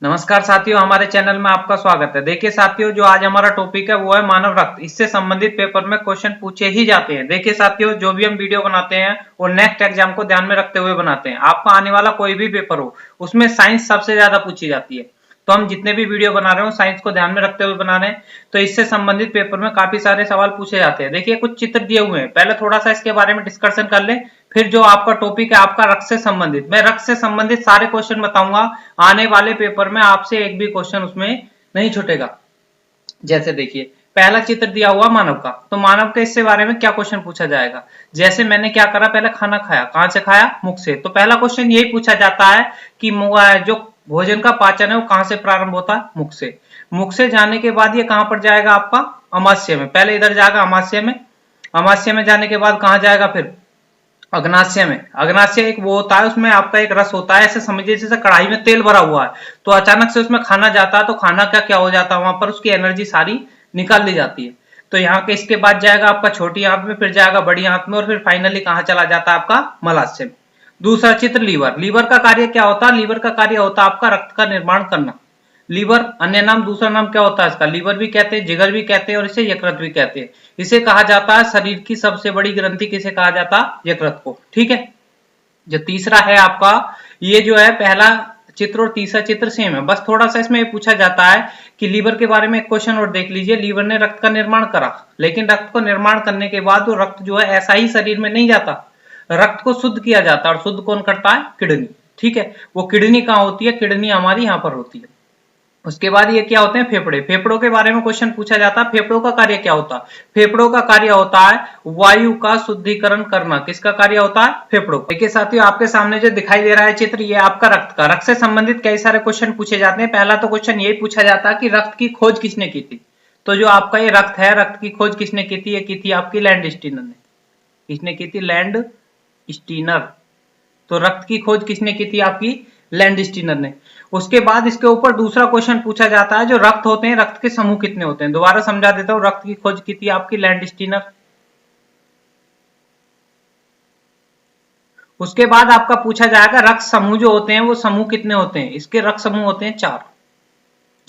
नमस्कार साथियों, हमारे चैनल में आपका स्वागत है। देखिए साथियों, जो आज हमारा टॉपिक है वो है मानव रक्त। इससे संबंधित पेपर में क्वेश्चन पूछे ही जाते हैं। देखिए साथियों, जो भी हम वीडियो बनाते हैं वो नेक्स्ट एग्जाम को ध्यान में रखते हुए बनाते हैं। आपका आने वाला कोई भी पेपर हो, उसमें साइंस सबसे ज्यादा पूछी जाती है। तो हम जितने भी वीडियो बना रहे हो साइंस को ध्यान में रखते हुए बना रहे हैं। तो इससे संबंधित पेपर में काफी सारे सवाल पूछे जाते हैं। देखिए कुछ चित्र दिए हुए हैं, पहले थोड़ा सा इसके बारे में डिस्कशन कर लें। फिर जो आपका टॉपिक है आपका रक्त से संबंधित, मैं रक्त से संबंधित सारे क्वेश्चन बताऊंगा। आने वाले पेपर में आपसे एक भी क्वेश्चन उसमें नहीं छूटेगा। जैसे देखिए पहला चित्र दिया हुआ मानव का, तो मानव के इससे बारे में क्या क्वेश्चन पूछा जाएगा। जैसे मैंने क्या करा, पहले खाना खाया, कहां से खाया, मुख से। तो पहला क्वेश्चन यही पूछा जाता है कि जो भोजन का पाचन है वो कहां से प्रारंभ होता है, मुख से। मुख से जाने के बाद ये कहां पर जाएगा, आपका अमाशय में। पहले इधर जाएगा अमाशय में, अमाशय में जाने के बाद कहां जाएगा, फिर अग्नाशय में। अग्नाशय एक वो होता है, उसमें आपका एक रस होता है, ऐसे समझिए जैसे कढ़ाई में तेल भरा हुआ है, तो अचानक से उसमें खाना जाता है, तो खाना का क्या हो जाता है, वहां पर उसकी एनर्जी सारी निकाल ली जाती है। तो यहाँ के इसके बाद जाएगा आपका छोटी आंत में, फिर जाएगा बड़ी आंत में, और फिर फाइनली कहाँ चला जाता है, आपका मलाशय में। दूसरा चित्र लीवर। लीवर का कार्य क्या होता है, लीवर का कार्य होता है आपका रक्त का निर्माण करना। लीवर अन्य नाम, दूसरा नाम क्या होता है इसका, लीवर भी कहते हैं, जिगर भी कहते हैं, और इसे यकृत भी कहते हैं। इसे कहा जाता है शरीर की सबसे बड़ी ग्रंथि, किसे कहा जाता है, यकृत को। ठीक है। जो तीसरा है आपका, ये जो है पहला चित्र और तीसरा चित्र सेम है, बस थोड़ा सा इसमें पूछा जाता है कि लीवर के बारे में एक क्वेश्चन और देख लीजिए। लीवर ने रक्त का निर्माण करा, लेकिन रक्त को निर्माण करने के बाद वो रक्त जो है ऐसा ही शरीर में नहीं जाता, रक्त को शुद्ध किया जाता है। और शुद्ध कौन करता है, किडनी। ठीक है। वो किडनी कहाँ होती है, किडनी हमारी यहाँ पर होती है। उसके बाद ये क्या होते हैं, फेफड़े। फेफड़ों के बारे में क्वेश्चन पूछा जाता है, फेफड़ों का कार्य क्या होता है। फेफड़ों का कार्य होता है वायु का शुद्धिकरण करना। किसका कार्य होता है, फेफड़ों का। देखिए साथियों, आपके सामने जो दिखाई दे रहा है चित्र, ये आपका रक्त का। रक्त से संबंधित कई सारे क्वेश्चन पूछे जाते हैं। पहला तो क्वेश्चन यही पूछा जाता है कि रक्त की खोज किसने की थी। तो जो आपका ये रक्त है, रक्त की खोज किसने की थी, ये की थी आपकी लैंड स्टीनर ने। किसने की थी, लैंड स्टीनर। तो रक्त की खोज किसने की थी, आपकी लैंड स्टीनर ने। उसके बाद इसके ऊपर दूसरा क्वेश्चन पूछा जाता है, जो रक्त होते हैं, रक्त के समूह कितने होते हैं। दोबारा समझा देता हूं, रक्त की खोज की थी आपकी लैंड स्टीनर। उसके बाद आपका पूछा जाएगा रक्त समूह जो होते हैं वो समूह कितने होते हैं। इसके रक्त समूह होते हैं 4।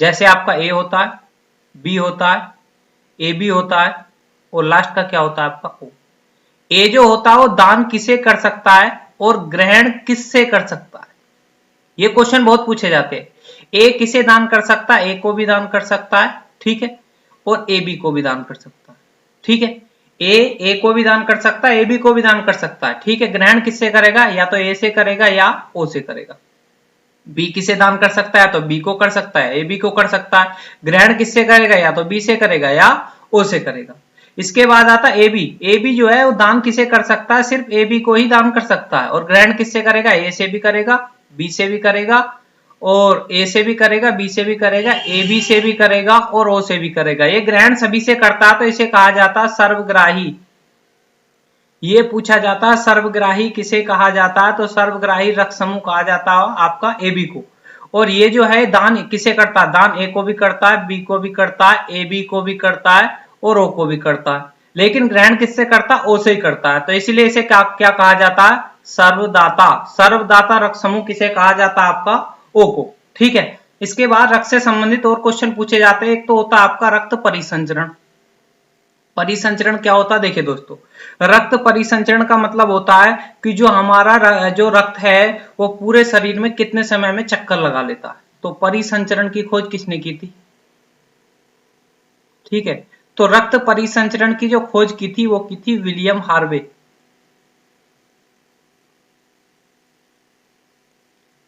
जैसे आपका ए होता है, बी होता है, ए बी होता है, और लास्ट का क्या होता है, आपका ओ। ए जो होता है वो दान किसे कर सकता है और ग्रहण किससे कर सकता है। ये क्वेश्चन बहुत पूछे जाते हैं। ए किसे दान कर सकता है, ए को भी दान कर सकता है, ठीक है, और ए बी को भी दान कर सकता है, ठीक है। ए को भी दान कर सकता है, ए बी को भी दान कर सकता है, ठीक है। ग्रहण किससे करेगा, या तो ए से करेगा या ओ से करेगा। बी किसे दान कर सकता है, तो बी को कर सकता है, ए बी को कर सकता है। ग्रहण किससे करेगा, या तो बी से करेगा या ओ से करेगा। इसके बाद आता ए बी। ए बी जो है वो दान किसे कर सकता है, सिर्फ ए बी को ही दान कर सकता है। और ग्रहण किससे करेगा, ए से भी करेगा, बी से भी करेगा, और ए से भी करेगा, बी से भी करेगा, ए बी से भी करेगा, और ओ से भी करेगा। ये ग्रहण सभी से करता है, तो इसे कहा जाता है सर्वग्राही। ये पूछा जाता है सर्वग्राही किसे कहा जाता है, तो सर्वग्राही रक्त समूह कहा जाता है आपका ए बी को। और ये जो है दान किसे करता है, दान ए को भी करता है, बी को भी करता है, ए बी को भी करता है, और ओ को भी करता है। लेकिन ग्रहण किससे करता है, ओ से ही करता है। तो इसलिए इसे क्या क्या कहा जाता है, सर्वदाता। सर्वदाता रक्त समूह किसे कहा जाता है, आपका ओ को। ठीक है। इसके बाद रक्त से संबंधित और क्वेश्चन पूछे जाते हैं। एक तो होता है आपका रक्त परिसंचरण। परिसंचरण क्या होता है, देखिए दोस्तों, रक्त परिसंचरण का मतलब होता है कि जो हमारा जो रक्त है वो पूरे शरीर में कितने समय में चक्कर लगा लेता है। तो परिसंचरण की खोज किसने की थी, ठीक है। तो रक्त परिसंचरण की जो खोज की थी वो की थी विलियम हार्वे।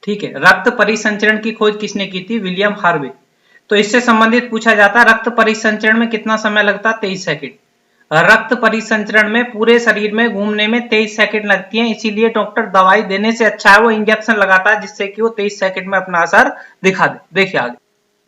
ठीक है। रक्त परिसंचरण की खोज किसने की थी, विलियम हार्वे। तो इससे संबंधित पूछा जाता है रक्त परिसंचरण में कितना समय लगता है, 23 सेकंड। रक्त परिसंचरण में पूरे शरीर में घूमने में 23 सेकंड लगती है। इसीलिए डॉक्टर दवाई देने से अच्छा है वो इंजेक्शन लगाता है, जिससे कि वो 23 सेकंड में अपना असर दिखा दे। देखिए आगे,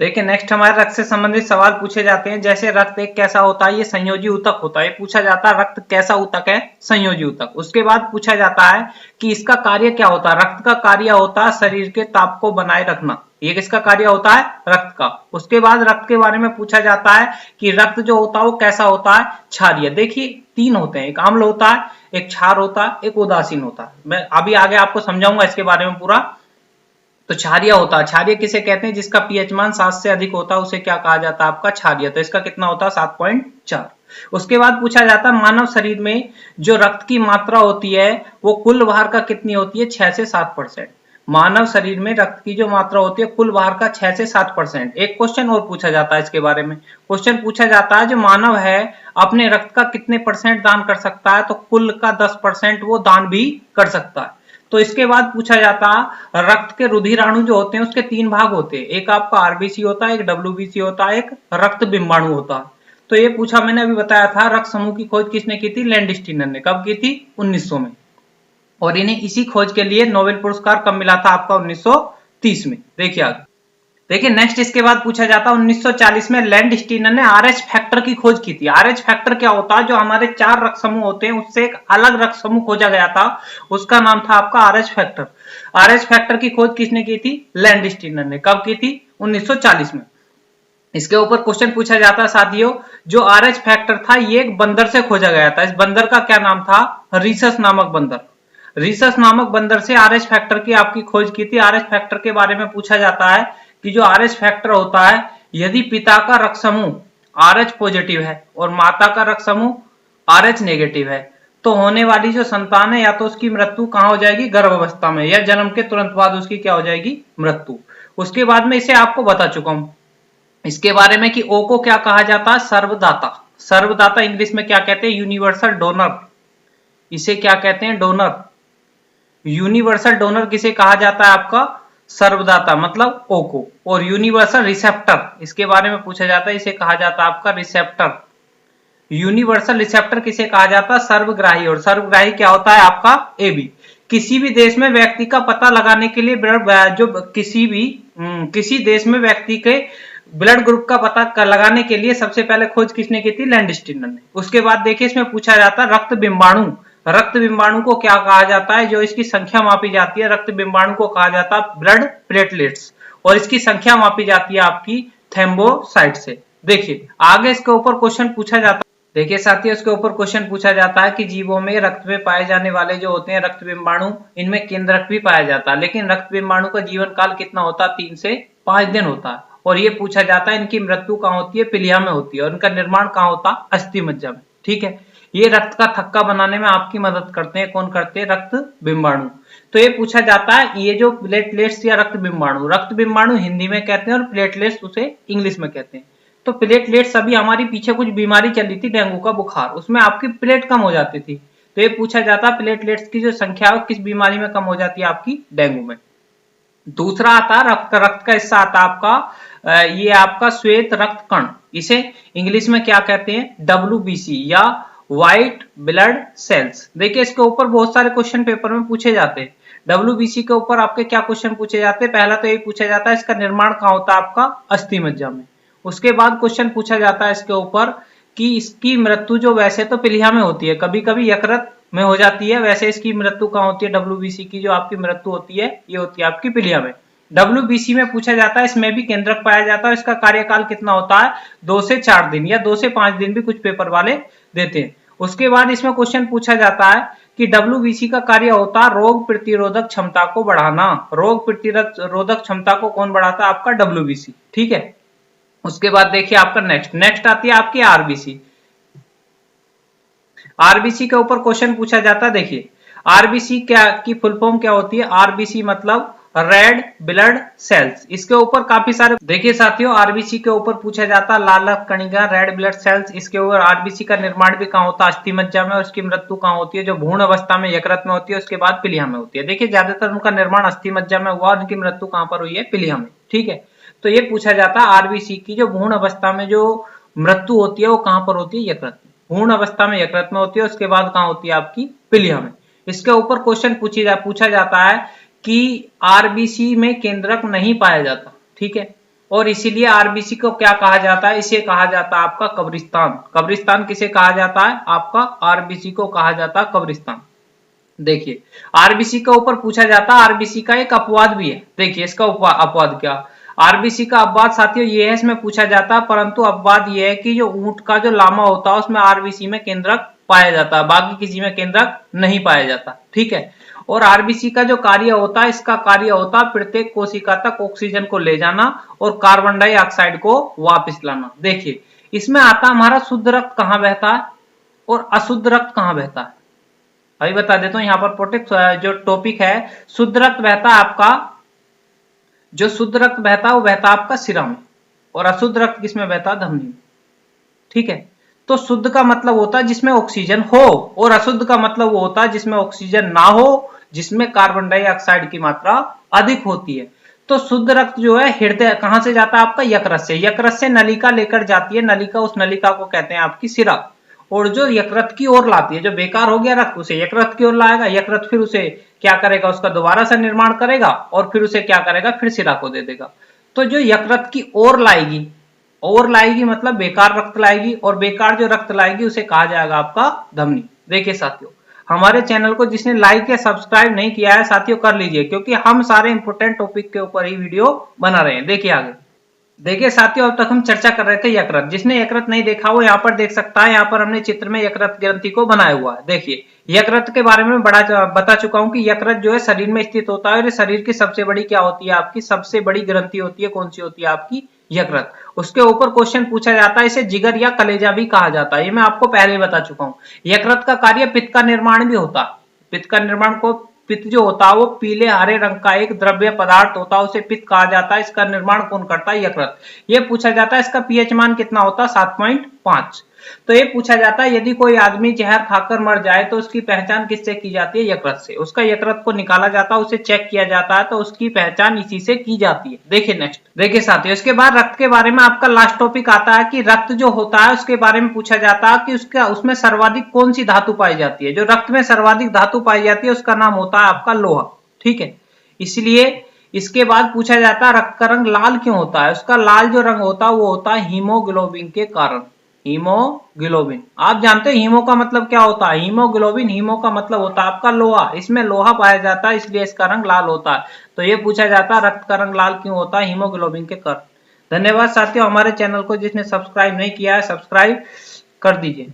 देखिए नेक्स्ट हमारे रक्त से संबंधित सवाल पूछे जाते हैं। जैसे रक्त एक कैसा होता है, ये संयोजी ऊतक होता है। पूछा जाता है रक्त कैसा ऊतक है, संयोजी ऊतक। उसके बाद पूछा जाता है कि इसका कार्य क्या होता है। रक्त का कार्य होता है शरीर के ताप को बनाए रखना। ये किसका कार्य होता है, रक्त का। उसके बाद रक्त के बारे में पूछा जाता है कि रक्त जो होता है वो कैसा होता है, क्षारीय। देखिए 3 होते हैं, एक आम्ल होता है, एक क्षार होता है, एक उदासीन होता है। मैं अभी आगे आपको समझाऊंगा इसके बारे में पूरा। तो क्षारीय होता है। क्षारीय किसे कहते हैं? जिसका पीएच मान 7 से अधिक होता है उसे क्या कहा जाता है? आपका क्षारीय। तो इसका कितना होता है? 7.4। उसके बाद पूछा जाता है मानव शरीर में जो रक्त की मात्रा होती है वो कुल भार का कितनी होती है? 6 से 7%। मानव शरीर में रक्त की जो मात्रा होती है कुल भार का 6 से 7%। एक क्वेश्चन और पूछा जाता है इसके बारे में। क्वेश्चन पूछा जाता है जो मानव है अपने रक्त का कितने % दान कर सकता है? तो कुल का 10% वो दान भी कर सकता है। तो इसके बाद पूछा जाता रक्त के रुधिराणु जो होते हैं उसके 3 भाग होते हैं। एक आपका आरबीसी होता है, एक डब्ल्यूबीसी होता है, एक रक्त बिंबाणु होता है। तो ये पूछा, मैंने अभी बताया था रक्त समूह की खोज किसने की थी? लैंडस्टीनर ने। कब की थी? 1900 में। और इन्हें इसी खोज के लिए नोबेल पुरस्कार कब मिला था? आपका 1930 में। देखिए आगे, देखिए नेक्स्ट इसके बाद पूछा जाता है 1940 में लैंडस्टीनर ने आरएच फैक्टर की खोज की थी। आरएच फैक्टर क्या होता है? जो हमारे 4 रक्त समूह होते हैं उससे एक अलग रक्त समूह खोजा गया था, उसका नाम था आपका आरएच फैक्टर। आरएच फैक्टर की खोज किसने की थी? लैंडस्टीनर ने। कब की थी? 1940 में। इसके ऊपर क्वेश्चन पूछा जाता है साथियों, जो आरएच फैक्टर था ये एक बंदर से खोजा गया था। इस बंदर का क्या नाम था? रीसस नामक बंदर। रीसस नामक बंदर से आरएच फैक्टर की आपकी खोज की थी। आरएच फैक्टर के बारे में पूछा जाता है कि जो आरएच फैक्टर होता है, यदि पिता का रक्त समूह आरएच पॉजिटिव है और माता का रक्त समूह आरएच नेगेटिव है तो होने वाली जो संतान है या तो उसकी मृत्यु कहां हो जाएगी? गर्भावस्था में, या जन्म के तुरंत बाद उसकी क्या हो जाएगी? मृत्यु। उसके बाद में इसे आपको बता चुका हूं इसके बारे में कि ओ को क्या कहा जाता है? सर्वदाता। सर्वदाता इंग्लिश में क्या कहते हैं? Universal donor. इसे क्या कहते हैं? डोनर। यूनिवर्सल डोनर किसे कहा जाता है? आपका सर्वदाता, मतलब ओ को। और यूनिवर्सल रिसेप्टर इसके बारे में पूछा जाता है, इसे कहा जाता है आपका रिसेप्टर। यूनिवर्सल रिसेप्टर किसे कहा जाता है? सर्वग्राही। और सर्वग्राही क्या होता है? आपका एबी। किसी भी देश में व्यक्ति का पता लगाने के लिए जो किसी देश में व्यक्ति के ब्लड ग्रुप का पता लगाने के लिए सबसे पहले खोज किसने की थी? लैंडस्टीनर ने। उसके बाद देखिए इसमें पूछा जाता है रक्त बिंबाणु। रक्त बिंबाणु को क्या कहा जाता है? जो इसकी संख्या मापी जाती है रक्त बिंबाणु को कहा जाता है ब्लड प्लेटलेट्स। और इसकी संख्या मापी जाती है आपकी थैम्बोसाइट से। देखिए आगे इसके ऊपर क्वेश्चन पूछा जाता है। देखिए साथियों इसके ऊपर क्वेश्चन पूछा जाता है कि जीवों में रक्त में पाए जाने वाले जो होते हैं रक्त बिंबाणु, इनमें केंद्रक भी पाया जाता है, लेकिन रक्त बिंबाणु का जीवन काल कितना होता है? 3 से 5 दिन होता है। और ये पूछा जाता है इनकी मृत्यु कहाँ होती है? पिलिया में होती है। और इनका निर्माण कहाँ होता है? अस्थि मज्जा में। ठीक है, ये रक्त का थक्का बनाने में आपकी मदद करते हैं। कौन करते हैं? रक्त बिंबाणु। तो ये पूछा जाता है ये जो प्लेटलेट्स या रक्त बिंबाणु हिंदी में कहते हैं और प्लेटलेट्स उसे इंग्लिश में कहते हैं। तो प्लेटलेट्स अभी हमारी पीछे कुछ बीमारी चल रही थी, डेंगू का बुखार, उसमें आपकी प्लेट कम हो जाती थी। तो ये पूछा जाता है प्लेटलेट्स की जो संख्या है किस बीमारी में कम हो जाती है? आपकी डेंगू में। दूसरा आता है रक्त का हिस्सा आता है आपका ये आपका श्वेत रक्त कण। इसे इंग्लिश में क्या कहते हैं? डब्ल्यूबीसी या व्हाइट ब्लड सेल्स। देखिए इसके ऊपर बहुत सारे क्वेश्चन पेपर में पूछे जाते हैं। डब्ल्यूबीसी के ऊपर आपके क्या क्वेश्चन पूछे जाते हैं? पहला तो ये पूछा जाता है इसका निर्माण कहाँ होता है? आपका अस्थि मज्जा में। उसके बाद क्वेश्चन पूछा जाता है इसके ऊपर कि इसकी मृत्यु जो वैसे तो पिलिया में होती है, कभी कभी यकृत में हो जाती है, वैसे इसकी मृत्यु कहाँ होती है? डब्ल्यूबीसी की जो आपकी मृत्यु होती है ये होती है आपकी पिलिया में। डब्ल्यूबीसी में पूछा जाता है इसमें भी केंद्रक पाया जाता है। इसका कार्यकाल कितना होता है? 2 से 4 दिन या 2 से 5 दिन भी कुछ पेपर वाले देते हैं। उसके बाद इसमें क्वेश्चन पूछा जाता है कि डब्ल्यूबीसी का कार्य होता है रोग प्रतिरोधक क्षमता को बढ़ाना। रोग प्रतिरोधक क्षमता को कौन बढ़ाता है? आपका डब्ल्यूबीसी। ठीक है, उसके बाद देखिए आपका नेक्स्ट आती है आपकी आरबीसी। आरबीसी के ऊपर क्वेश्चन पूछा जाता है। देखिए आरबीसी क्या की फुल फॉर्म क्या होती है? आरबीसी मतलब रेड ब्लड सेल्स। इसके ऊपर काफी सारे देखिए साथियों आरबीसी के ऊपर पूछा जाता है लाल रक्त कणिका रेड ब्लड सेल्स। इसके ऊपर आरबीसी का निर्माण भी कहाँ होता है? अस्थि मज्जा में। और उसकी मृत्यु कहाँ होती है? जो भ्रूण अवस्था में यकृत में होती है, उसके बाद पिलिया में होती है। देखिए ज्यादातर उनका निर्माण अस्थि मज्जा में हुआ और उनकी मृत्यु कहाँ पर हुई है? पिलिया में। ठीक है, तो ये पूछा जाता है आरबीसी की जो भ्रूण अवस्था में जो मृत्यु होती है वो कहां पर होती है? यकृत में। भ्रूण अवस्था में यकृत में होती है, उसके बाद कहां होती है? आपकी पिलिया में। इसके ऊपर क्वेश्चन पूछा जाता है कि आरबीसी में केंद्रक नहीं पाया जाता। ठीक है, और इसीलिए आरबीसी को क्या कहा जाता है? इसे कहा जाता है आपका कब्रिस्तान। कब्रिस्तान किसे कहा जाता है? आपका आरबीसी को कहा जाता है कब्रिस्तान। देखिए आरबीसी के ऊपर पूछा जाता है, आरबीसी का एक अपवाद भी है। देखिए इसका अपवाद क्या? आरबीसी का अपवाद साथियों ये है, इसमें पूछा जाता है, परंतु अपवाद ये है कि जो ऊंट का जो लामा होता है उसमें आरबीसी में केंद्रक पाया जाता है, बाकी किसी में केंद्रक नहीं पाया जाता। ठीक है, और आरबीसी का जो कार्य होता है, इसका कार्य होता है प्रत्येक कोशिका तक ऑक्सीजन को ले जाना और कार्बन डाइऑक्साइड को वापस लाना। देखिए इसमें आता हमारा शुद्ध रक्त कहाँ बहता है और अशुद्ध रक्त कहाँ बहता है। अभी बता देता हूं, यहाँ पर प्रोटेक्ट जो टॉपिक है, शुद्ध रक्त बहता है आपका, जो शुद्ध रक्त बहता है वो बहता है आपका सिरा में, और अशुद्ध रक्त किसमें बहता है, धमनी में। ठीक है, तो शुद्ध का मतलब होता है जिसमें ऑक्सीजन हो, और अशुद्ध का मतलब वो होता है जिसमें ऑक्सीजन ना हो, जिसमें कार्बन डाइऑक्साइड की मात्रा अधिक होती है। तो शुद्ध रक्त जो है हृदय कहां से जाता है आपका, यकृत से। यकृत से नलिका लेकर जाती है, नलिका, उस नलिका को कहते हैं आपकी सिरा, और जो यकृत की ओर लाती है, जो बेकार हो गया रक्त उसे यकृत की ओर लाएगा, यकृत फिर उसे क्या करेगा, उसका दोबारा से निर्माण करेगा और फिर उसे क्या करेगा, फिर सिरा को दे देगा। तो जो यकृत की ओर लाएगी, और लाएगी मतलब बेकार रक्त लाएगी, और बेकार जो रक्त लाएगी उसे कहा जाएगा आपका धमनी। देखिए साथियों, हमारे चैनल को जिसने लाइक या सब्सक्राइब नहीं किया है साथियों कर लीजिए, क्योंकि हम सारे इंपोर्टेंट टॉपिक के ऊपर ही वीडियो बना रहे हैं। देखिए आगे, देखिए साथियों, अब तक हम चर्चा कर रहे थे यकृत। जिसने यकृत नहीं देखा वो यहाँ पर देख सकता है, यहाँ पर हमने चित्र में यकृत ग्रंथि को बनाया हुआ है। देखिए यकृत के बारे में बड़ा बता चुका हूं कि यकृत जो है शरीर में स्थित होता है, और शरीर की सबसे बड़ी क्या होती है, आपकी सबसे बड़ी ग्रंथि होती है, कौन सी होती है, आपकी यकृत। उसके ऊपर क्वेश्चन पूछा जाता है, इसे जिगर या कलेजा भी कहा जाता है, ये मैं आपको पहले ही बता चुका हूँ। यकृत का कार्य पित्त का निर्माण भी होता है। पित्त का निर्माण को, पित्त जो होता है वो पीले हरे रंग का एक द्रव्य पदार्थ होता है, उसे पित्त कहा जाता है। इसका निर्माण कौन करता है, यकृत। ये पूछा जाता है इसका पीएच मान कितना होता है, 7.5। तो ये पूछा जाता है यदि कोई आदमी जहर खाकर मर जाए तो उसकी पहचान किससे की जाती है, यकृत से। उसका यकृत को निकाला जाता है, उसे चेक किया जाता है, तो उसकी पहचान इसी से की जाती है। देखिए नेक्स्ट, देखिए साथियों, इसके बाद रक्त के बारे में आपका लास्ट टॉपिक आता है कि रक्त जो होता है उसके बारे में पूछा जाता है कि उसमें सर्वाधिक कौन सी धातु पाई जाती है। जो रक्त में सर्वाधिक धातु पाई जाती है उसका नाम होता है आपका लोहा। ठीक है, इसलिए इसके बाद पूछा जाता है रक्त का रंग लाल क्यों होता है। उसका लाल जो रंग होता है वो होता है हीमोग्लोबिन के कारण। हीमोग्लोबिन, आप जानते हैं हीमो का मतलब क्या होता है, हीमोग्लोबिन, हीमो का मतलब होता है आपका लोहा, इसमें लोहा पाया जाता है, इसलिए इसका रंग लाल होता है। तो ये पूछा जाता है रक्त का रंग लाल क्यों होता है, हीमोग्लोबिन के कारण। धन्यवाद साथियों, हमारे चैनल को जिसने सब्सक्राइब नहीं किया है सब्सक्राइब कर दीजिए।